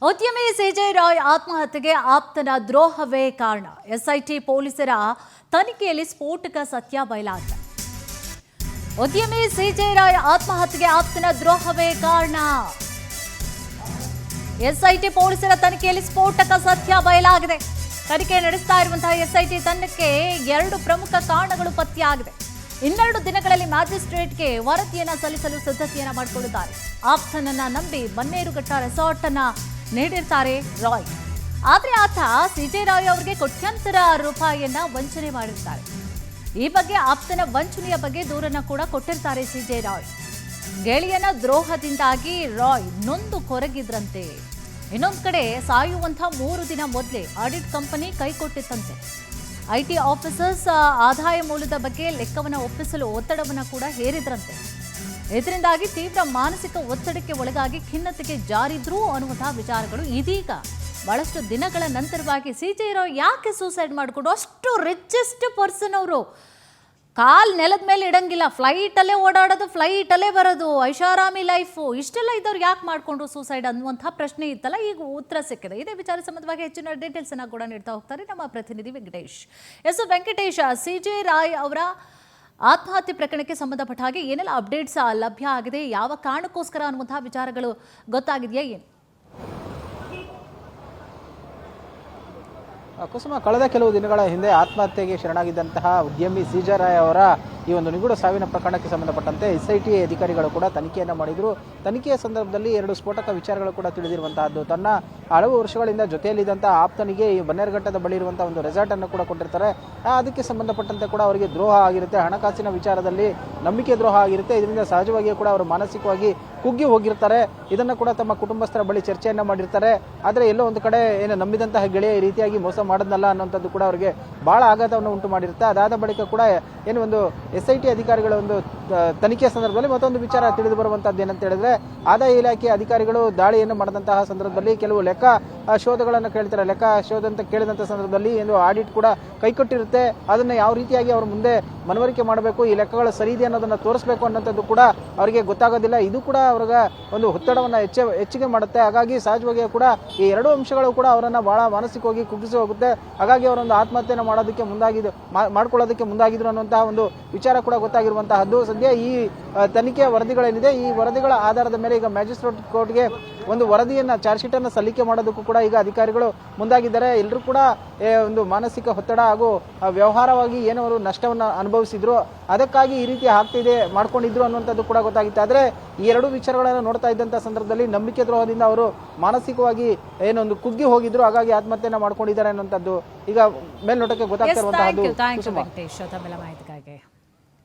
ಉದ್ಯಮಿ ಸಿಜೆ ರಾಯ್ ಆತ್ಮಹತ್ಯೆಗೆ ಆಪ್ತನ ದ್ರೋಹವೇ ಕಾರಣ. ಎಸ್ಐಟಿ ಪೊಲೀಸರ ತನಿಖೆಯಲ್ಲಿ ಸ್ಫೋಟಕ ಸತ್ಯ ಬಯಲಾಗಿದೆ. ಉದ್ಯಮಿ ಸಿಜೆ ರಾಯ್ ಆತ್ಮಹತ್ಯೆಗೆ ಆಪ್ತನ ದ್ರೋಹವೇ ಕಾರಣ. ಎಸ್ಐಟಿ ಪೊಲೀಸರ ತನಿಖೆಯಲ್ಲಿ ಸ್ಫೋಟಕ ಸತ್ಯ ಬಯಲಾಗಿದೆ. ತನಿಖೆ ನಡೆಸ್ತಾ ಇರುವಂತಹ ಎಸ್ಐಟಿ ತಂಡಕ್ಕೆ 2 ಪ್ರಮುಖ ಕಾರಣಗಳು ಪತ್ತೆಯಾಗಿದೆ. 12 ದಿನಗಳಲ್ಲಿ ಮ್ಯಾಜಿಸ್ಟ್ರೇಟ್ಗೆ ವರದಿಯನ್ನ ಸಲ್ಲಿಸಲು ಸಿದ್ಧತೆಯನ್ನ ಮಾಡಿಕೊಂಡಿದ್ದಾರೆ. ಆಪ್ತನನ್ನ ನಂಬಿ ಬನ್ನೇರುಘಟ್ಟ ರೆಸಾರ್ಟ್ ಅನ್ನ ನೀಡಿರ್ತಾರೆ ರಾಯ್. ಆದ್ರೆ ಆತ ಸಿಜೆ ರಾಯ್ ಅವರಿಗೆ ಕೋಟ್ಯಾಂತರ ರೂಪಾಯಿಯನ್ನ ವಂಚನೆ ಮಾಡಿರ್ತಾರೆ. ಈ ಬಗ್ಗೆ ಆಪ್ತನ ವಂಚನೆಯ ಬಗ್ಗೆ ದೂರನ್ನ ಕೂಡ ಕೊಟ್ಟಿರ್ತಾರೆ ಸಿಜೆ ರಾಯ್. ಗೆಳೆಯನ ದ್ರೋಹದಿಂದಾಗಿ ರಾಯ್ ನೊಂದು ಕೊರಗಿದ್ರಂತೆ. ಇನ್ನೊಂದು ಕಡೆ ಸಾಯುವಂತ 3 ದಿನ ಮೊದಲೇ ಆಡಿಟ್ ಕಂಪನಿ ಕೈಕೊಟ್ಟಿತ್ತಂತೆ. ಐಟಿ ಆಫೀಸರ್ಸ್ ಆದಾಯ ಮೂಲದ ಬಗ್ಗೆ ಲೆಕ್ಕವನ್ನು ಒಪ್ಪಿಸಲು ಒತ್ತಡವನ್ನು ಕೂಡ ಹೇರಿದ್ರಂತೆ. ಇದರಿಂದಾಗಿ ತೀವ್ರ ಮಾನಸಿಕ ಒತ್ತಡಕ್ಕೆ ಒಳಗಾಗಿ ಖಿನ್ನತೆಗೆ ಜಾರಿದ್ರು ಅನ್ನುವಂತಹ ವಿಚಾರಗಳು ಇದೀಗ ಬಹಳಷ್ಟು ದಿನಗಳ ನಂತರವಾಗಿ ಸಿಜೆ ರಾಯ್ ಯಾಕೆ ಸೂಸೈಡ್ ಮಾಡಿಕೊಂಡು, ಅಷ್ಟು ರಿಚೆಸ್ಟ್ ಪರ್ಸನ್ ಅವರು, ಕಾಲ್ ನೆಲದ ಮೇಲೆ ಇಡಂಗಿಲ್ಲ, ಫ್ಲೈಟಲ್ಲೇ ಓಡಾಡೋದು, ಫ್ಲೈಟಲ್ಲೇ ಬರೋದು, ಐಷಾರಾಮಿ ಲೈಫು, ಇಷ್ಟೆಲ್ಲ ಇದ್ದವ್ರು ಯಾಕೆ ಮಾಡಿಕೊಂಡ್ರು ಸೂಸೈಡ್ ಅನ್ನುವಂಥ ಪ್ರಶ್ನೆ ಇತ್ತಲ್ಲ, ಈಗ ಉತ್ತರ ಸಿಕ್ಕಿದೆ. ಇದೇ ವಿಚಾರ ಸಂಬಂಧವಾಗಿ ಹೆಚ್ಚಿನ ಡೀಟೇಲ್ಸ್ ಅನ್ನ ಕೂಡ ನೀಡ್ತಾ ಹೋಗ್ತಾರೆ ನಮ್ಮ ಪ್ರತಿನಿಧಿ ವೆಂಕಟೇಶ್. ವೆಂಕಟೇಶ್, ಸಿಜೆ ರಾಯ್ ಅವರ ಆತ್ಮಹತ್ಯೆ ಪ್ರಕರಣಕ್ಕೆ ಸಂಬಂಧಪಟ್ಟ ಹಾಗೆ ಏನೆಲ್ಲ ಅಪ್ಡೇಟ್ಸ್ ಲಭ್ಯ ಆಗಿದೆ, ಯಾವ ಕಾರಣಕ್ಕೋಸ್ಕರ ಅನ್ನುವಂತಹ ವಿಚಾರಗಳು ಗೊತ್ತಾಗಿದೆಯಾ ಏನು? ಕುಸುಮ, ಕಳೆದ ಕೆಲವು ದಿನಗಳ ಹಿಂದೆ ಆತ್ಮಹತ್ಯೆಗೆ ಶರಣಾಗಿದ್ದಂತಹ ಉದ್ಯಮಿ ಸಿಜೆ ರಾಯ್ ಅವರ ಈ ಒಂದು ನಿಗೂಢ ಸಾವಿನ ಪ್ರಕರಣಕ್ಕೆ ಸಂಬಂಧಪಟ್ಟಂತೆ ಎಸ್ಐಟಿ ಅಧಿಕಾರಿಗಳು ಕೂಡ ತನಿಖೆಯನ್ನು ಮಾಡಿದರು. ತನಿಖೆಯ ಸಂದರ್ಭದಲ್ಲಿ 2 ಸ್ಫೋಟಕ ವಿಚಾರಗಳು ಕೂಡ ತಿಳಿದಿರುವಂತಹದ್ದು. ತನ್ನ ಹಲವು ವರ್ಷಗಳಿಂದ ಜೊತೆಯಲ್ಲಿದ್ದಂತಹ ಆಪ್ತನಿಗೆ ಈ ಬನ್ನೇರುಘಟ್ಟದ ಬಳಿ ಇರುವಂತಹ ಒಂದು ರೆಸಾರ್ಟ್ ಅನ್ನು ಕೂಡ ಕೊಟ್ಟಿರ್ತಾರೆ. ಅದಕ್ಕೆ ಸಂಬಂಧಪಟ್ಟಂತೆ ಕೂಡ ಅವರಿಗೆ ದ್ರೋಹ ಆಗಿರುತ್ತೆ, ಹಣಕಾಸಿನ ವಿಚಾರದಲ್ಲಿ ನಂಬಿಕೆ ದ್ರೋಹ ಆಗಿರುತ್ತೆ. ಇದರಿಂದ ಸಹಜವಾಗಿಯೂ ಕೂಡ ಅವರು ಮಾನಸಿಕವಾಗಿ ಕುಗ್ಗಿ ಹೋಗಿರ್ತಾರೆ. ಇದನ್ನು ಕೂಡ ತಮ್ಮ ಕುಟುಂಬಸ್ಥರ ಬಳಿ ಚರ್ಚೆಯನ್ನು ಮಾಡಿರ್ತಾರೆ. ಆದರೆ ಎಲ್ಲೋ ಒಂದು ಕಡೆ ಏನು ನಂಬಿದಂತಹ ಗೆಳೆಯ ಈ ರೀತಿಯಾಗಿ ಮೋಸ ಮಾಡೋದಲ್ಲ ಅನ್ನೋಂಥದ್ದು ಕೂಡ ಅವರಿಗೆ ಬಹಳ ಆಘಾತವನ್ನು ಉಂಟು ಮಾಡಿರುತ್ತೆ. ಅದಾದ ಬಳಿಕ ಕೂಡ ಏನು ಒಂದು ಎಸ್ಐಟಿ ಅಧಿಕಾರಿಗಳ ಒಂದು ತನಿಖೆಯ ಸಂದರ್ಭದಲ್ಲಿ ಮತ್ತೊಂದು ವಿಚಾರ ತಿಳಿದು ಬರುವಂತದ್ದು ಏನಂತ ಹೇಳಿದ್ರೆ, ಆದಾಯ ಇಲಾಖೆ ಅಧಿಕಾರಿಗಳು ದಾಳಿಯನ್ನು ಮಾಡಿದಂತಹ ಸಂದರ್ಭದಲ್ಲಿ ಕೆಲವು ಲೆಕ್ಕ ಶೋಧಗಳನ್ನು ಕೇಳ್ತಾರೆ. ಲೆಕ್ಕ ಶೋಧ ಅಂತ ಕೇಳಿದಂಥ ಸಂದರ್ಭದಲ್ಲಿ ಒಂದು ಆಡಿಟ್ ಕೂಡ ಕೈಕೊಟ್ಟಿರುತ್ತೆ. ಅದನ್ನು ಯಾವ ರೀತಿಯಾಗಿ ಅವರು ಮುಂದೆ ಮನವರಿಕೆ ಮಾಡಬೇಕು, ಈ ಲೆಕ್ಕಗಳು ಸರಿ ಇದೆ ಅನ್ನೋದನ್ನ ತೋರಿಸಬೇಕು ಅನ್ನೋಂಥದ್ದು ಕೂಡ ಅವರಿಗೆ ಗೊತ್ತಾಗೋದಿಲ್ಲ. ಇದು ಕೂಡ ಅವ್ರಿಗೆ ಒಂದು ಒತ್ತಡವನ್ನು ಹೆಚ್ಚಿಗೆ ಮಾಡುತ್ತೆ. ಹಾಗಾಗಿ ಸಹಜವಾಗಿಯೂ ಕೂಡ ಈ 2 ಅಂಶಗಳು ಕೂಡ ಅವರನ್ನ ಬಹಳ ಮಾನಸಿಕವಾಗಿ ಕುಗ್ಗಿಸಿ ಹೋಗುತ್ತೆ. ಹಾಗಾಗಿ ಅವರೊಂದು ಆತ್ಮಹತ್ಯೆಯನ್ನು ಮಾಡ್ಕೊಳ್ಳೋದಕ್ಕೆ ಮುಂದಾಗಿದ್ರು ಅನ್ನುವಂತಹ ಒಂದು ವಿಚಾರ ಕೂಡ ಗೊತ್ತಾಗಿರುವಂತಹದ್ದು. ಸದ್ಯ ಈ ತನಿಖೆಯ ವರದಿಗಳೇನಿದೆ, ಈ ವರದಿಗಳ ಆಧಾರದ ಮೇಲೆ ಈಗ ಮ್ಯಾಜಿಸ್ಟ್ರೇಟ್ ಕೋರ್ಟ್ಗೆ ಒಂದು ವರದಿಯನ್ನ, ಚಾರ್ಜ್ ಶೀಟ್ ಅನ್ನು ಸಲ್ಲಿಕೆ ಮಾಡೋದಕ್ಕೂ ಕೂಡ ಈಗ ಅಧಿಕಾರಿಗಳು ಮುಂದಾಗಿದ್ದಾರೆ. ಎಲ್ಲರೂ ಕೂಡ ಒಂದು ಮಾನಸಿಕ ಒತ್ತಡ ಹಾಗೂ ವ್ಯವಹಾರವಾಗಿ ಏನವರು ನಷ್ಟವನ್ನು ಅನುಭವಿಸಿದ್ರು, ಅದಕ್ಕಾಗಿ ಈ ರೀತಿ ಆಗ್ತಿದೆ ಮಾಡ್ಕೊಂಡಿದ್ರು ಅನ್ನುವಂಥದ್ದು ಕೂಡ ಗೊತ್ತಾಗಿತ್ತು. ಆದರೆ ಈ 2 ವಿಚಾರಗಳನ್ನು ನೋಡ್ತಾ ಇದ್ದಂಥ ಸಂದರ್ಭದಲ್ಲಿ ನಂಬಿಕೆ ದ್ರೋಹದಿಂದ ಅವರು ಮಾನಸಿಕವಾಗಿ ಏನೊಂದು ಕುಗ್ಗಿ ಹೋಗಿದ್ರು, ಹಾಗಾಗಿ ಆತ್ಮಹತ್ಯೆಯನ್ನು ಮಾಡ್ಕೊಂಡಿದ್ದಾರೆ ಅನ್ನುವಂಥದ್ದು ಈಗ ಮೇಲ್ನೋಟಕ್ಕೆ ಗೊತ್ತಾಗ್ತಾ ಇರುವಂತಹದ್ದು.